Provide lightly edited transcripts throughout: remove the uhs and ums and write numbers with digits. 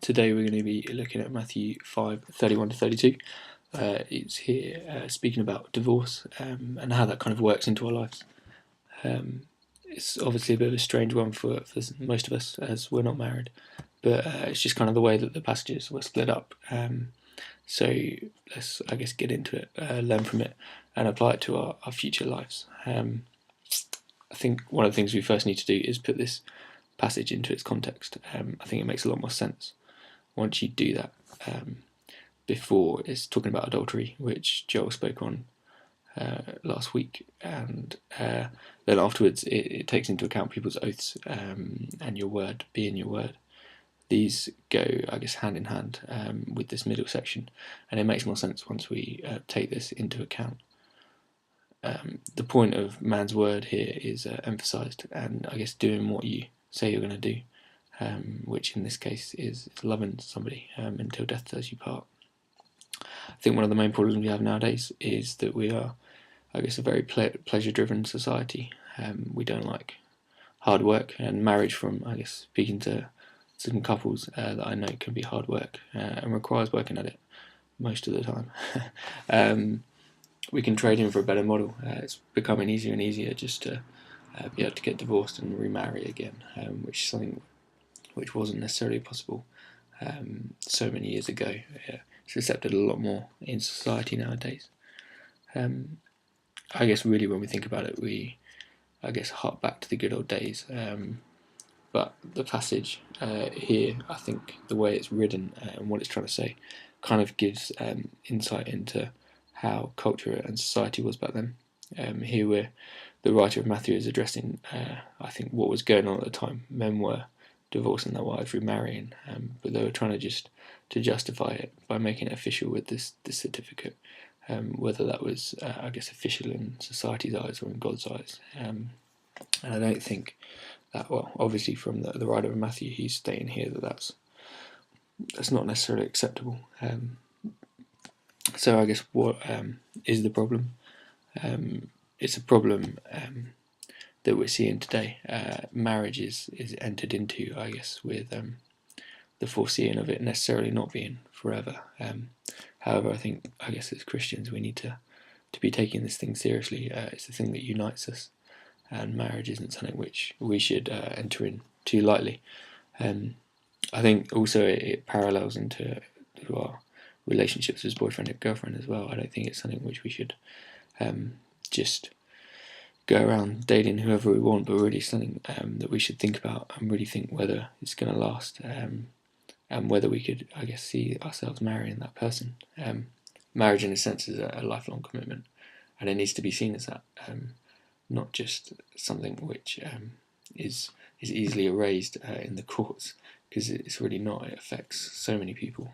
Today we're going to be looking at Matthew 5:31 to 32. It's here speaking about divorce and how that kind of works into our lives. It's obviously a bit of a strange one for most of us as we're not married, but it's just kind of the way that the passages were split up. So let's, I guess, get into it, learn from it, and apply it to our future lives. I think one of the things we first need to do is put this passage into its context. I think it makes a lot more sense once you do that. Before it's talking about adultery, which Joel spoke on last week, and then afterwards it takes into account people's oaths and your word, being your word. These go, I guess, hand in hand with this middle section, and it makes more sense once we take this into account. The point of man's word here is emphasised, and I guess doing what you say you're going to do, which in this case is loving somebody until death does you part. I think one of the main problems we have nowadays is that we are, I guess, a very pleasure-driven society. We don't like hard work, and marriage, from, I guess, speaking to some couples that I know, can be hard work and requires working at it most of the time. We can trade in for a better model. It's becoming easier and easier just to be able to get divorced and remarry again, which is something which wasn't necessarily possible so many years ago. It's accepted a lot more in society nowadays. I guess really when we think about it, we, I guess, hark back to the good old days. But the passage here, I think the way it's written and what it's trying to say kind of gives insight into how culture and society was back then. Here where the writer of Matthew is addressing, I think, what was going on at the time. Men were divorcing their wives, remarrying, but they were trying to justify it by making it official with this certificate, whether that was, I guess, official in society's eyes or in God's eyes. And I don't think that, well, obviously from the writer of Matthew, he's stating here that that's not necessarily acceptable. So I guess what is the problem? It's a problem that we're seeing today. Marriage is entered into, I guess, with the foreseeing of it necessarily not being forever. However, I guess as Christians we need to be taking this thing seriously. It's the thing that unites us, and marriage isn't something which we should enter in too lightly. I think also it parallels into our relationships as boyfriend and girlfriend as well. I don't think it's something which we should just go around dating whoever we want, but really something that we should think about and really think whether it's going to last, and whether we could, I guess, see ourselves marrying that person. Marriage, in a sense, is a lifelong commitment, and it needs to be seen as that, not just something which is easily erased in the courts, because it's really not. It affects so many people,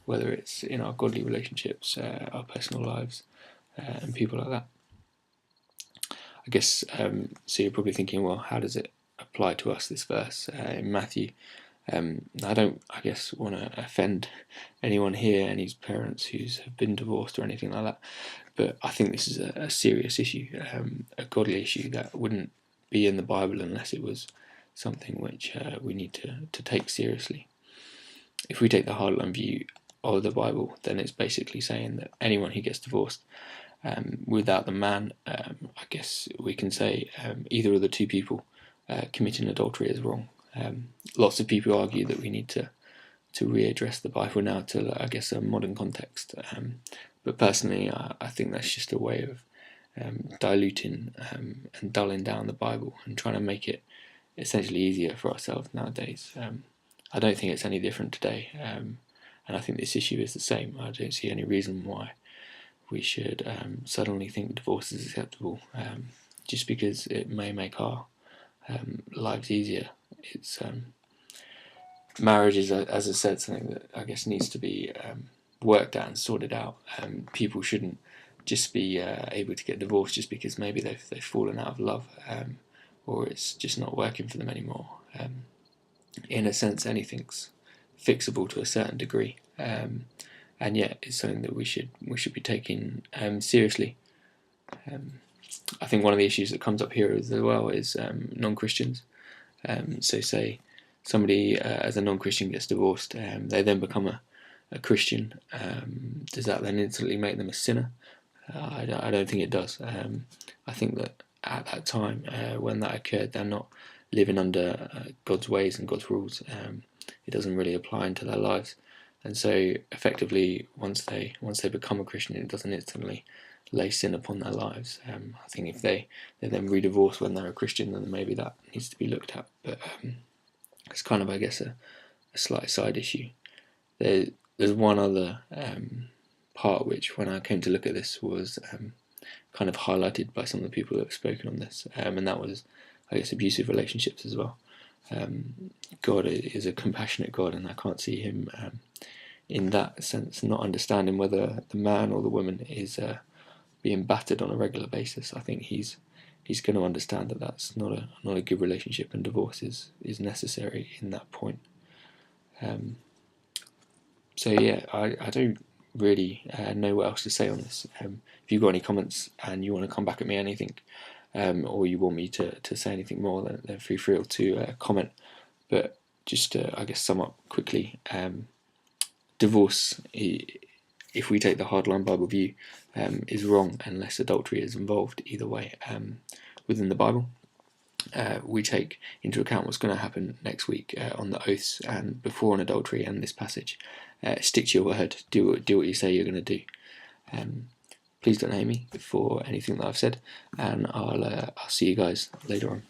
whether it's in our godly relationships, our personal lives, and people like that. I guess, so you're probably thinking, well, how does it apply to us, this verse in Matthew? I don't, I guess, want to offend anyone here, any parents who have been divorced or anything like that, but I think this is a serious issue, a godly issue that wouldn't be in the Bible unless it was something which we need to take seriously. If we take the hardline view of the Bible, then it's basically saying that anyone who gets divorced without the man, I guess we can say either of the two people committing adultery is wrong. Lots of people argue that we need to readdress the Bible now to, I guess, a modern context. But personally, I think that's just a way of diluting and dulling down the Bible and trying to make it essentially easier for ourselves nowadays. I don't think it's any different today, and I think this issue is the same. I don't see any reason why we should suddenly think divorce is acceptable just because it may make our lives easier. It's marriage is, as I said, something that I guess needs to be worked out and sorted out. People shouldn't just be able to get divorced just because maybe they've fallen out of love, or it's just not working for them anymore. In a sense, anything's fixable to a certain degree, and yet it's something that we should be taking seriously. I think one of the issues that comes up here as well is non-Christians. So say somebody as a non-Christian gets divorced, they then become a Christian, does that then instantly make them a sinner? I don't think it does. I think that at that time, when that occurred, they're not living under God's ways and God's rules. It doesn't really apply into their lives, and so effectively, once they become a Christian, it doesn't instantly lay sin upon their lives. I think if they then re-divorce when they're a Christian, then maybe that needs to be looked at. But it's kind of, I guess, a slight side issue. There's one other part which, when I came to look at this, was kind of highlighted by some of the people that have spoken on this, and that was, I guess, abusive relationships as well. God is a compassionate God, and I can't see him in that sense not understanding whether the man or the woman is being battered on a regular basis. I think he's going to understand that that's not a good relationship, and divorce is necessary in that point. So yeah, I don't really know what else to say on this. If you've got any comments and you want to come back at me anything, or you want me to say anything more, then feel free to comment. But just to, I guess, sum up quickly, divorce, if we take the hardline Bible view, is wrong unless adultery is involved either way within the Bible. We take into account what's going to happen next week on the oaths and before an adultery and this passage. Stick to your word. Do what you say you're going to do. Please don't hate me for anything that I've said, and I'll see you guys later on.